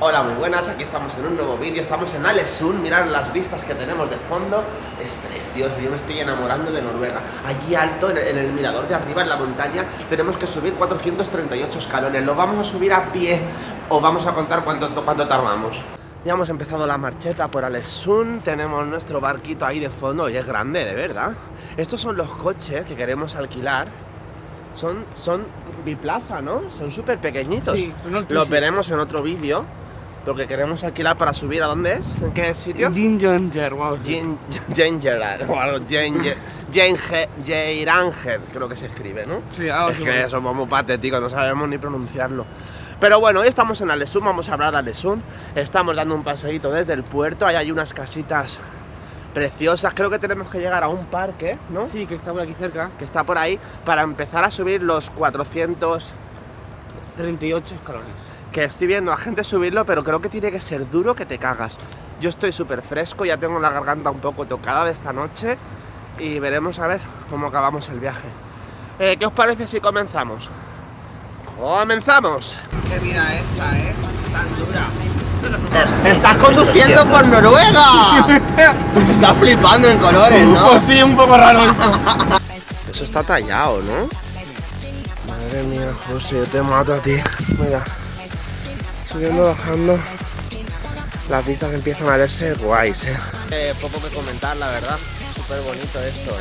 Hola, muy buenas, aquí estamos en un nuevo vídeo, estamos en Ålesund, mirad las vistas que tenemos de fondo, es precioso, yo me estoy enamorando de Noruega. Allí alto, en el mirador de arriba, en la montaña, tenemos que subir 438 escalones, ¿lo vamos a subir a pie o vamos a contar cuánto tardamos? Ya hemos empezado la marcheta por Ålesund, tenemos nuestro barquito ahí de fondo, y es grande, de verdad. Estos son los coches que queremos alquilar. Son biplaza, ¿no? Son súper pequeñitos. Sí, los veremos en otro vídeo. Lo que queremos alquilar para subir, ¿a dónde es? ¿En qué sitio? Ginger, wow. Ginger, o algo, Geiranger, creo que se escribe, ¿no? Sí, algo es así. que somos muy patéticos, no sabemos ni pronunciarlo. Pero bueno, hoy estamos en Ålesund, vamos a hablar de Ålesund. Estamos dando un paseíto desde el puerto, ahí hay unas casitas preciosas. Creo que tenemos que llegar a un parque, ¿no? Sí, que está por aquí cerca. Que está por ahí, para empezar a subir los 438 escalones. que estoy viendo a gente subirlo, pero creo que tiene que ser duro que te cagas. Yo estoy súper fresco, ya tengo la garganta un poco tocada de esta noche y veremos a ver cómo acabamos el viaje. ¿Qué os parece si comenzamos? ¡Comenzamos! ¡Qué vida esta, tan dura! ¡Estás conduciendo por Noruega! Estás flipando en colores, ¿no? Pues sí, un poco raro. Eso está tallado, ¿no? Madre mía, José, yo te mato a ti. Mira, subiendo, bajando. Las vistas empiezan a verse guays, poco que comentar, la verdad. Súper bonito esto,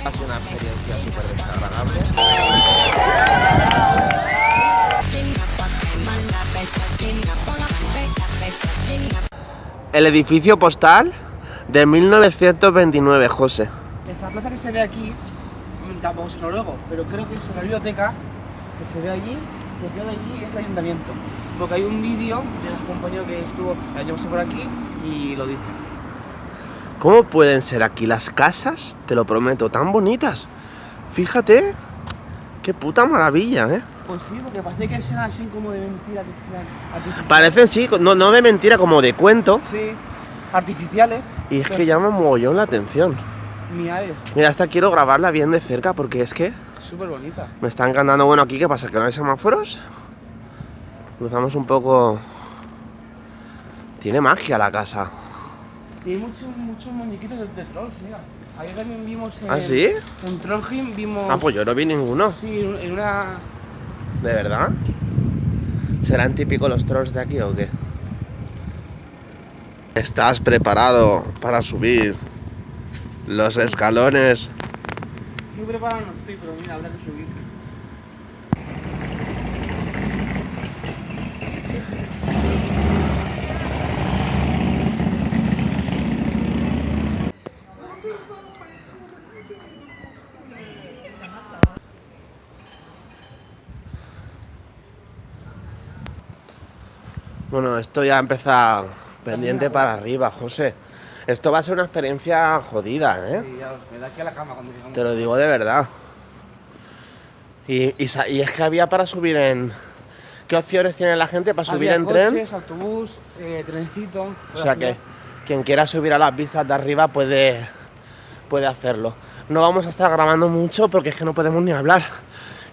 Ha sido una experiencia súper desagradable. El edificio postal de 1929, José. Esta plaza que se ve aquí, tampoco es noruego, pero creo que es la biblioteca que se ve allí, lo que de allí es el ayuntamiento. Porque hay un vídeo de un compañero que estuvo el año pasado por aquí y lo dice. ¿Cómo pueden ser aquí las casas? Te lo prometo, tan bonitas. Fíjate, qué puta maravilla, Pues sí, porque parece que sean así como de mentira, que sean artificiales. Parecen, sí, no de mentira, como de cuento. Sí, artificiales. Y es que llama mogollón la atención. Mira esto, Mira, esta quiero grabarla bien de cerca porque es que súper bonita. me está encantando. Bueno, aquí, ¿qué pasa? ¿Que no hay semáforos? Cruzamos un poco. Tiene magia la casa. Y hay muchos muñequitos de trolls, mira. Ahí también vimos en... ¿Ah, sí? En Trondheim vimos... Ah, pues yo no vi ninguno. Sí, en una... ¿De verdad? ¿Serán típicos los trolls de aquí o qué? ¿Estás preparado para subir los escalones? Muy preparado no estoy, pero mira, habrá que subir. Bueno, esto ya empieza pendiente para arriba, José. Esto va a ser una experiencia jodida, Sí, ya lo sé, de aquí a la cama cuando llegamos. Te lo digo de verdad. Y es que había para subir en... ¿Qué opciones tiene la gente para subir en coches, tren? autobús, trencito... O sea que quien quiera subir a las vistas de arriba puede hacerlo. No vamos a estar grabando mucho porque es que no podemos ni hablar.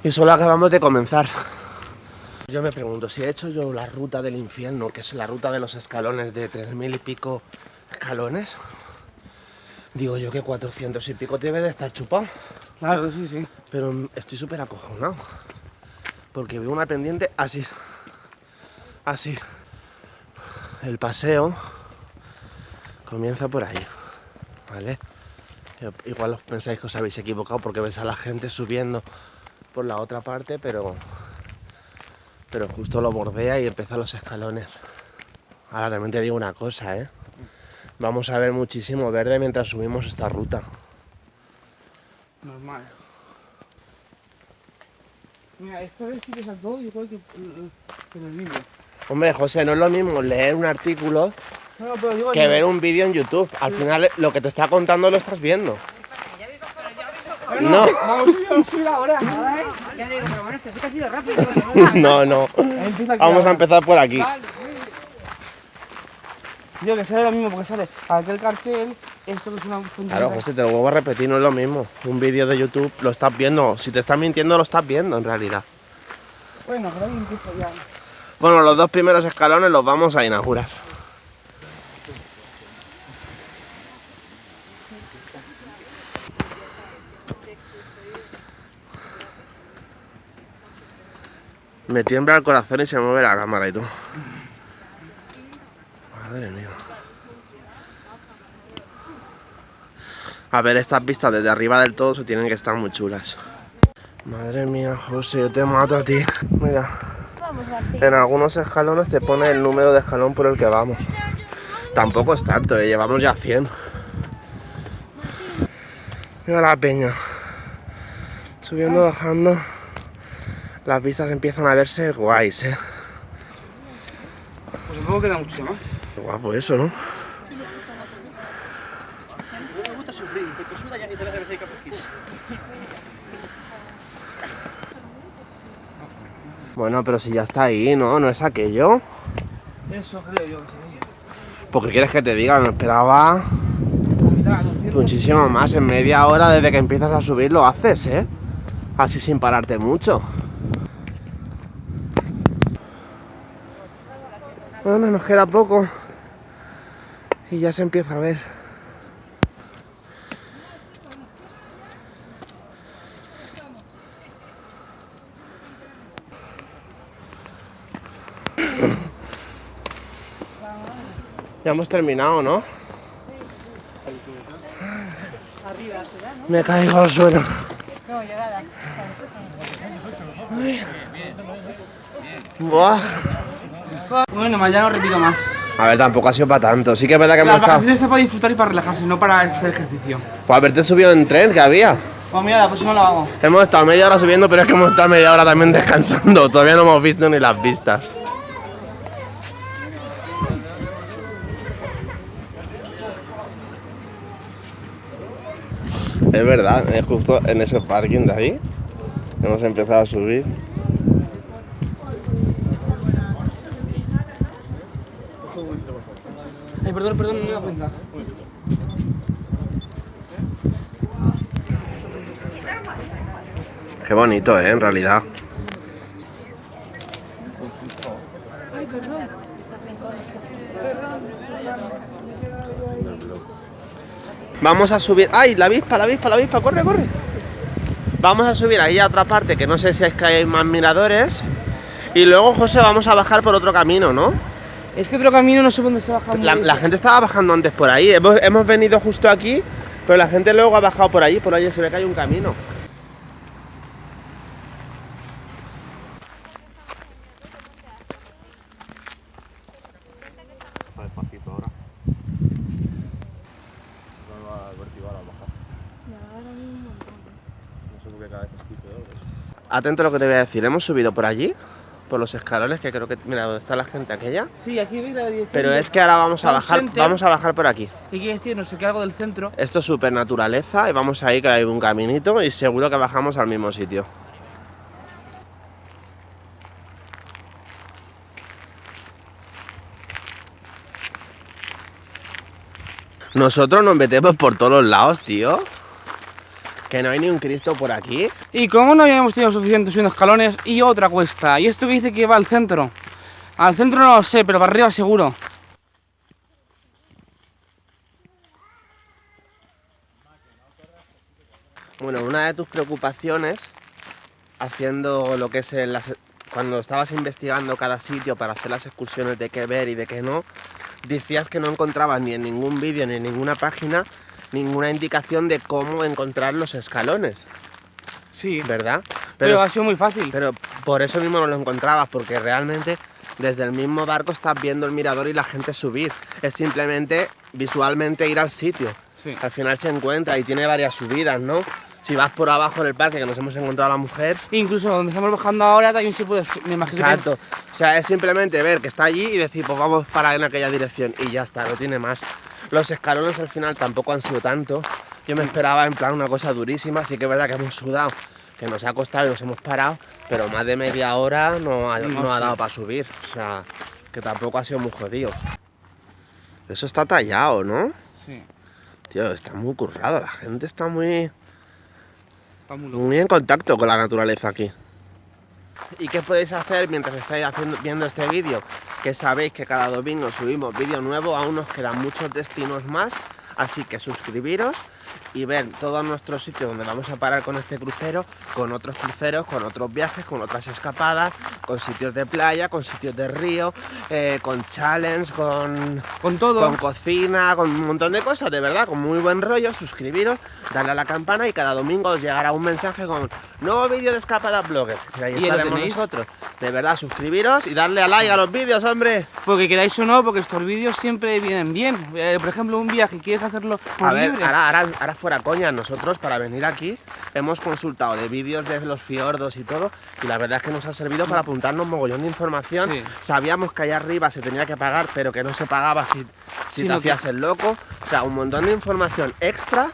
Y solo acabamos de comenzar. Yo me pregunto, si he hecho yo la ruta del infierno, que es la ruta de los escalones de 3000 y pico escalones, digo yo que 400 y pico debe de estar chupado. Claro, sí, sí. Pero estoy súper acojonado. Porque veo una pendiente así. Así. El paseo comienza por ahí. ¿Vale? Igual os pensáis que os habéis equivocado porque ves a la gente subiendo por la otra parte, pero justo lo bordea y empieza los escalones. Ahora también te digo una cosa, Vamos a ver muchísimo verde mientras subimos esta ruta. Normal. Mira, esta vez sí que saltó igual que en el vídeo. Hombre, José, no es lo mismo leer un artículo No, pero digo, que ver un vídeo en YouTube. Al final lo que te está contando lo estás viendo. No. Vamos a subir ahora. Ya digo, pero bueno, esto sí que ha sido rápido. No. Empieza aquí Vamos a ahora. empezar por aquí. Digo que sale lo mismo porque sale aquel cartel, esto no es una fuente. Claro, José, te lo vuelvo a repetir, no es lo mismo. Un vídeo de YouTube lo estás viendo. Si te estás mintiendo, lo estás viendo en realidad. Bueno, pero ahí empiezo ya. Bueno, los 2 primeros escalones los vamos a inaugurar. Me tiembla el corazón y se mueve la cámara y todo. Madre mía. A ver, estas vistas desde arriba del todo se tienen que estar muy chulas. Madre mía, José, yo te mato a ti. Mira, en algunos escalones te pone el número de escalón por el que vamos. Tampoco es tanto, llevamos ya 100. Mira la peña. Subiendo, bajando. Las vistas empiezan a verse guays, Pues supongo que queda mucho más. Qué guapo eso, ¿no? Me gusta sufrir, porque suda ya ni te deja de que Bueno, pero si ya está ahí, ¿no? ¿No es aquello? Eso creo yo que sería. ¿Por qué quieres que te diga? Me esperaba muchísimo más. En media hora desde que empiezas a subir lo haces, ¿eh? Así sin pararte mucho. Bueno, nos queda poco. Y ya se empieza a ver. Ya hemos terminado, ¿no? Me caigo al suelo. No, llegada. Buah. Bueno, más ya no repito más. A ver, tampoco ha sido para tanto. Sí que es verdad que hemos Las estado... vacaciones está para disfrutar y para relajarse, no para hacer ejercicio. Pues haberte subido en tren que había. Pues mira, la próxima la vamos. Hemos estado media hora subiendo, pero es que hemos estado media hora también descansando. Todavía no hemos visto ni las vistas. Es verdad, es justo en ese parking de ahí. Hemos empezado a subir. Ay, perdón, no me da cuenta. Qué bonito, en realidad. Ay, perdón. Vamos a subir... ¡Ay! La avispa, corre, corre. Vamos a subir ahí a otra parte, que no sé si es que hay más miradores. Y luego, José, vamos a bajar por otro camino, ¿no? Es que otro camino no sé dónde se baja. La gente estaba bajando antes por ahí. Hemos venido justo aquí, pero la gente luego ha bajado por allí se ve que hay un camino. Despacito ahora. No va a vertigar al bajar. No sé por qué cada vez estoy peor. Atento a lo que te voy a decir. Hemos subido por allí, por los escalones, que creo que... Mira, ¿dónde está la gente aquella? Sí, aquí veis la dirección. Pero es que ahora vamos a bajar, Center. vamos a bajar por aquí. ¿Qué quiere decir? No sé qué, algo del centro. Esto es súper naturaleza y vamos ahí que hay un caminito y seguro que bajamos al mismo sitio. Nosotros nos metemos por todos los lados, tío. Que no hay ni un Cristo por aquí. Y como no habíamos tenido suficiente subiendo escalones y otra cuesta. Y esto que dice que va al centro. Al centro no lo sé, pero para arriba seguro. Bueno, una de tus preocupaciones, haciendo lo que es cuando estabas investigando cada sitio para hacer las excursiones de qué ver y de qué no, decías que no encontrabas ni en ningún vídeo ni en ninguna página ninguna indicación de cómo encontrar los escalones. Sí, ¿Verdad? pero ha sido muy fácil. Pero por eso mismo no lo encontrabas, porque realmente desde el mismo barco estás viendo el mirador y la gente subir. Es simplemente visualmente ir al sitio. Sí. Al final se encuentra y tiene varias subidas, ¿no? Si vas por abajo en el parque, que nos hemos encontrado a la mujer... Incluso donde estamos bajando ahora también se puede subir, me imagino. Exacto. O sea, es simplemente ver que está allí y decir, pues vamos para en aquella dirección. Y ya está, no tiene más. Los escalones al final tampoco han sido tanto. Yo me esperaba en plan una cosa durísima. Sí que es verdad que hemos sudado, que nos ha costado y nos hemos parado, pero más de media hora no ha dado para subir. O sea, que tampoco ha sido muy jodido. Eso está tallado, ¿no? Sí. Tío, está muy currado. La gente está muy Está muy loco. en contacto con la naturaleza aquí. ¿Y qué podéis hacer mientras estáis viendo este vídeo? Que sabéis que cada domingo subimos vídeo nuevo, aún nos quedan muchos destinos más, así que suscribiros y ver todos nuestros sitios donde vamos a parar con este crucero, con otros cruceros, con otros viajes, con otras escapadas, con sitios de playa, con sitios de río, con challenge, Con todo. con cocina, con un montón de cosas, de verdad, con muy buen rollo. Suscribiros, darle a la campana y cada domingo os llegará un mensaje con nuevo vídeo de Escapada Blogger. Y ahí ¿Y estaremos lo tenéis? nosotros. De verdad, suscribiros y darle a like a los vídeos, hombre. Porque queráis o no, porque estos vídeos siempre vienen bien. Por ejemplo, un viaje, ¿quieres hacerlo por A ver, libre? ahora fuera coña, nosotros para venir aquí hemos consultado de vídeos de los fiordos y todo, y la verdad es que nos ha servido para apuntarnos mogollón de información. Sí. Sabíamos que allá arriba se tenía que pagar, pero que no se pagaba si te Sino que- hacías el loco. O sea, un montón de información extra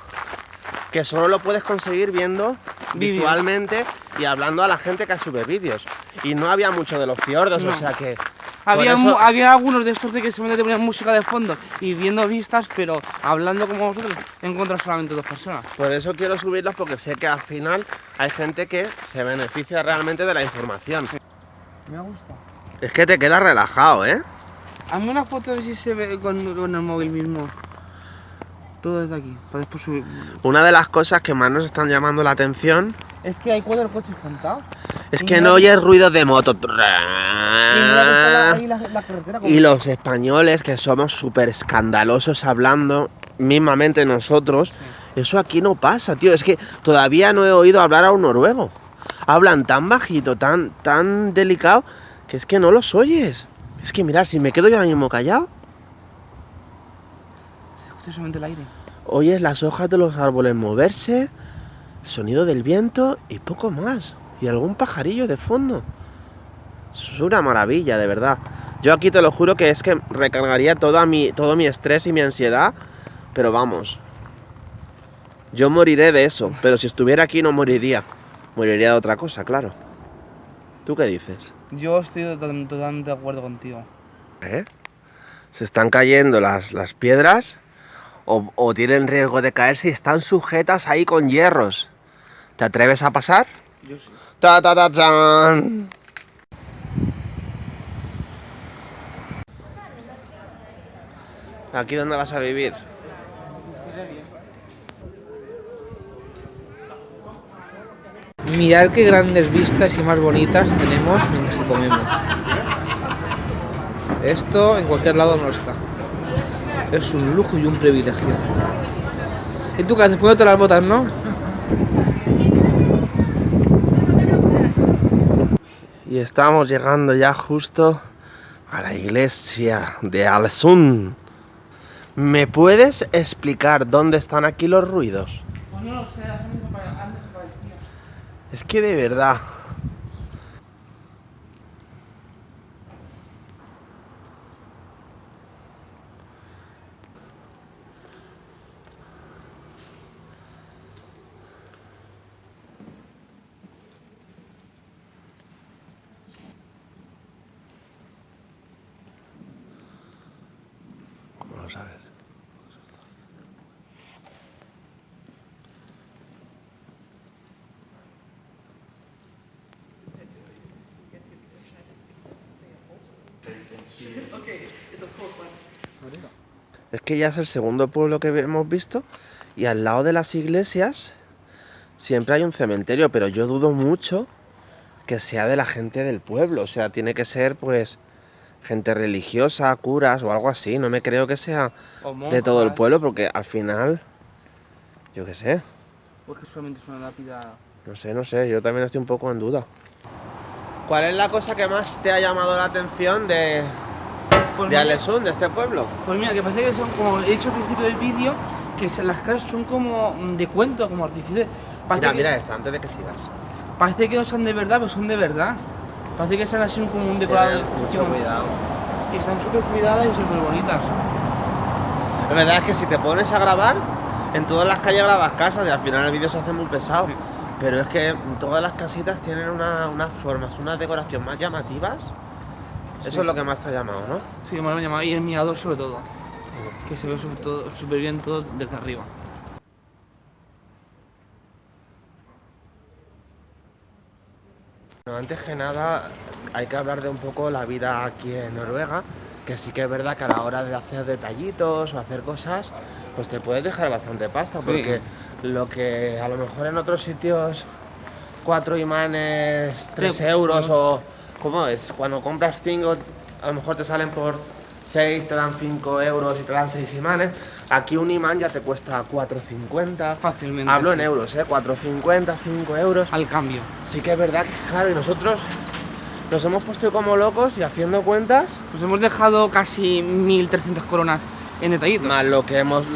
que solo lo puedes conseguir viendo Vídeos. visualmente y hablando a la gente que sube vídeos. Y no había mucho de los fiordos, No. o sea que... Había, por eso- había algunos de estos de que se te ponían música de fondo y viendo vistas, pero hablando como vosotros, encuentras solamente 2 personas. Por eso quiero subirlos, porque sé que al final hay gente que se beneficia realmente de la información. Me gusta. Es que te quedas relajado, ¿eh? Hazme una foto de si se ve con el móvil mismo. Todo desde aquí, para después subir. Una de las cosas que más nos están llamando la atención Es que hay 4 coches contados. es Y que mira no que- oyes ruido de moto. Y mira que está ahí la carretera. Y los españoles, que somos súper escandalosos hablando, mismamente nosotros, eso aquí no pasa, tío. Es que todavía no he oído hablar a un noruego. Hablan tan bajito, tan delicado, que es que no los oyes. Es que mirad, si me quedo yo ahora mismo callado, Se escucha solamente el aire. oyes las hojas de los árboles moverse, el sonido del viento y poco más. Y algún pajarillo de fondo. Es una maravilla, de verdad. Yo aquí te lo juro que es que recargaría todo mi estrés y mi ansiedad, pero vamos. Yo moriré de eso, pero si estuviera aquí no moriría. Moriría de otra cosa, claro. ¿Tú qué dices? Yo estoy totalmente de acuerdo contigo. ¿Eh? ¿Se están cayendo las piedras? ¿O tienen riesgo de caerse y están sujetas ahí con hierros? ¿Te atreves a pasar? Yo sí. ¡Ta, ta, ta, chan! ¿Aquí dónde vas a vivir? Mirad qué grandes vistas y más bonitas tenemos mientras que comemos. Esto en cualquier lado no está. Es un lujo y un privilegio. ¿Y tú qué haces? Poniéndote las botas, no? Y estamos llegando ya justo a la iglesia de Alesund. ¿Me puedes explicar dónde están aquí los ruidos? Pues no lo sé, antes parecía. Es que de verdad. Vamos a ver. Es que ya es el segundo pueblo que hemos visto y al lado de las iglesias siempre hay un cementerio, pero yo dudo mucho que sea de la gente del pueblo. O sea, tiene que ser pues gente religiosa, curas o algo así. No me creo que sea de todo el pueblo porque al final, yo qué sé, Porque solamente es una lápida. no sé, yo también estoy un poco en duda. ¿Cuál es la cosa que más te ha llamado la atención de Alesund, de este pueblo? Pues mira, que parece que son, como he dicho al principio del vídeo, que las casas son como de cuento, como artificiales. Mira esta, antes de que sigas. Parece que no son de verdad, pero son de verdad. Parece que son así como un decorado. Mucho cuidado. Y están súper cuidadas y súper bonitas. La verdad es que si te pones a grabar, en todas las calles grabas casas y al final el vídeo se hace muy pesado. Sí. Pero es que todas las casitas tienen unas formas, unas decoraciones más llamativas. Eso Sí. es lo que más te ha llamado, ¿no? Sí, me lo han llamado. Y el mirador sobre todo. Que se ve súper bien todo desde arriba. Bueno, antes que nada hay que hablar de un poco la vida aquí en Noruega, que sí que es verdad que a la hora de hacer detallitos o hacer cosas, pues te puedes dejar bastante pasta, porque lo que a lo mejor en otros sitios 4 imanes 3 euros o ¿cómo es? Cuando compras 5 a lo mejor te salen por 6, te dan 5 euros y te dan 6 imanes. Aquí un imán ya te cuesta 4,50. Fácilmente. Hablo en sí. euros, 4,50, 5 euros. Al cambio. Sí que es verdad que, claro, y nosotros nos hemos puesto como locos y haciendo cuentas, Pues hemos dejado casi 1.300 coronas en detallitos. más lo que hemos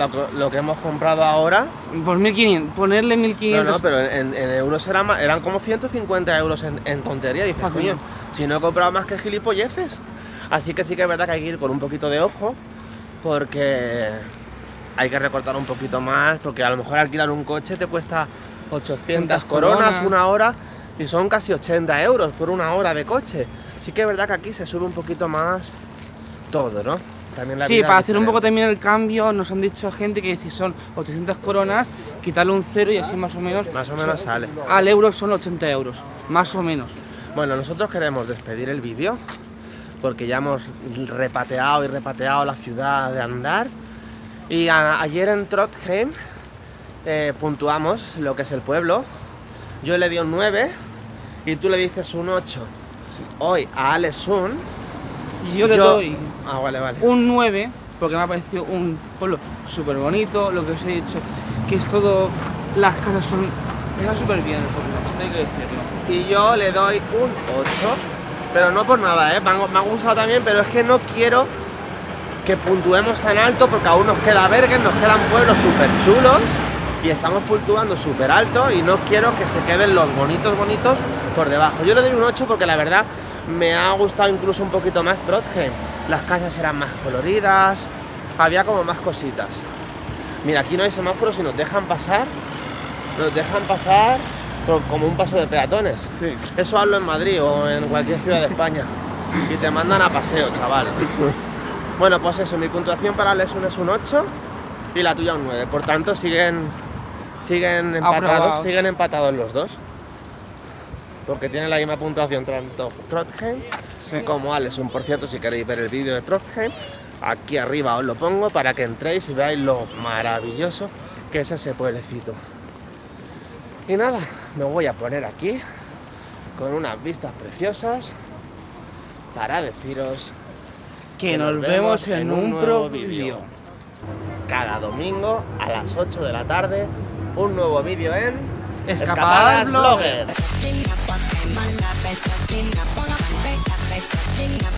comprado ahora. Por 1.500, ponerle 1.500. No, pero en euros eran como 150 euros en tontería. Y dices, Fácil. coño, si no he comprado más que gilipolleces. Así que sí que es verdad que hay que ir con un poquito de ojo, porque hay que recortar un poquito más, porque a lo mejor alquilar un coche te cuesta 800 coronas una hora y son casi 80 euros por una hora de coche. Sí que es verdad que aquí se sube un poquito más todo, ¿no? También la Sí, vida para es hacer un poco diferente. también el cambio, nos han dicho gente que si son 800 coronas, quitarle un cero y así más o menos. Más o menos sale. Al euro son 80 euros, más o menos. Bueno, nosotros queremos despedir el vídeo porque ya hemos repateado y repateado la ciudad de andar. Y ayer en Trondheim puntuamos lo que es el pueblo. Yo le di un 9 y tú le diste un 8. Hoy a Alesund Yo le doy Ah, vale. un 9 porque me ha parecido un pueblo súper bonito, lo que os he dicho, que es todo, las casas son, está súper bien el pueblo, hay que decirlo. Y yo le doy un 8, pero no por nada, me ha gustado también, pero es que no quiero que puntuemos tan alto porque aún nos queda Bergen, nos quedan pueblos súper chulos y estamos puntuando súper alto y no quiero que se queden los bonitos por debajo. Yo le doy un 8 porque la verdad me ha gustado incluso un poquito más Trondheim. Las casas eran más coloridas, había como más cositas. Mira, aquí no hay semáforos y nos dejan pasar como un paso de peatones. Sí. Eso hablo en Madrid o en cualquier ciudad de España. Y te mandan a paseo, chaval. Bueno, pues eso, mi puntuación para Alesund es un 8 y la tuya un 9. Por tanto, siguen empatados los dos. Porque tienen la misma puntuación tanto Trondheim como Alesund. Por cierto, si queréis ver el vídeo de Trondheim, aquí arriba os lo pongo para que entréis y veáis lo maravilloso que es ese pueblecito. Y nada, me voy a poner aquí con unas vistas preciosas para deciros Que nos vemos en un nuevo vídeo. Cada domingo a las 8 de la tarde, un nuevo vídeo en Escapadas Blogger. Blogger.